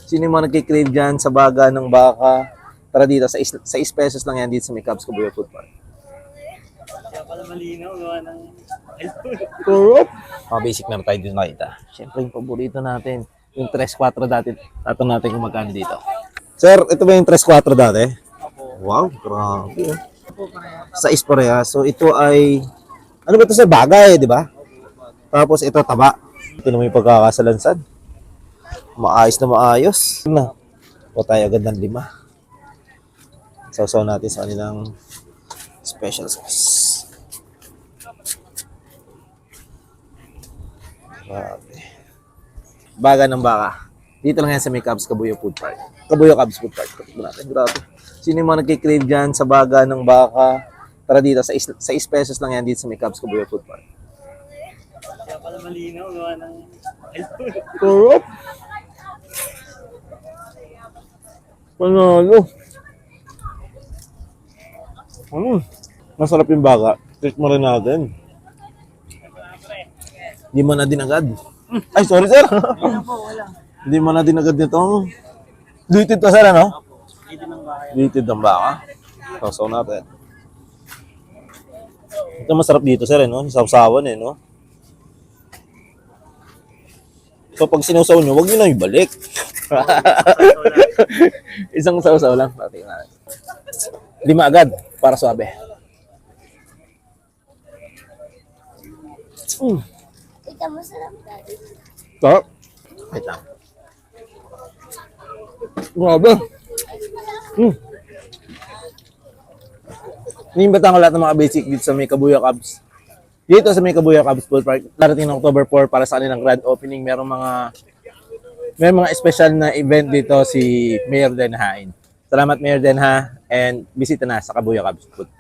Sino yung mga nagkikrave dyan sa baga ng baka? Tara dito, sa 6 pesos lang yan dito sa may Cubs Kabuya Food Park. Kaya pala malinaw, gawa ng Correct. Mga basic meron tayo dito nakita. Siyempre yung paborito natin, yung 3-4 dati. Tatanong natin kung magkano dito. Sir, ito ba yung 3-4 dati? Wow, grabe. Sa Isporea. So ito ay, ano ba ito sir? Bagay, di ba? Tapos ito taba. Ito naman yung pagkakasalansad. Maayos na maayos. Na. O tayo agad ng 5. Sausaw natin sa kanilang special sauce. Grabe. Baga ng baka. Dito lang yan sa may Cubs Kabuya Food Park. Kabuya Cubs Food Park. Tignan natin. Grabe. Sino yung mga nagkikrave dyan sa baga ng baka? Tara dito, sa 6 pesos lang yan dito sa may Cubs Kabuya Food Park. kaya pala malinaw, gawa ng Correct. Panalo. Masarap yung baga. Treat mo rin natin. Hindi mo na din agad. Ay, sorry sir. Hindi mo na din agad nito. Duited to sir, ano? Duited ng baka. Sausaw natin. Ito masarap dito sir, no? Sausawan no? So pag sinausaw nyo, huwag nyo na ibalik. Isang sausaw lang. Tingnan natin. 5 agad para suabe. Ika masarap dati. Sarap. Wait lang. Grabe. Inimbatan ko lahat ng mga basic dito sa may Kabuya Cubs. Dito sa may Kabuya Cubs Food Park, darating ng October 4 para sa kanilang grand opening. May mga special na event dito si Mayor Denhain. Salamat Mayor Denha and bisita na sa Kabuya Cubs Food.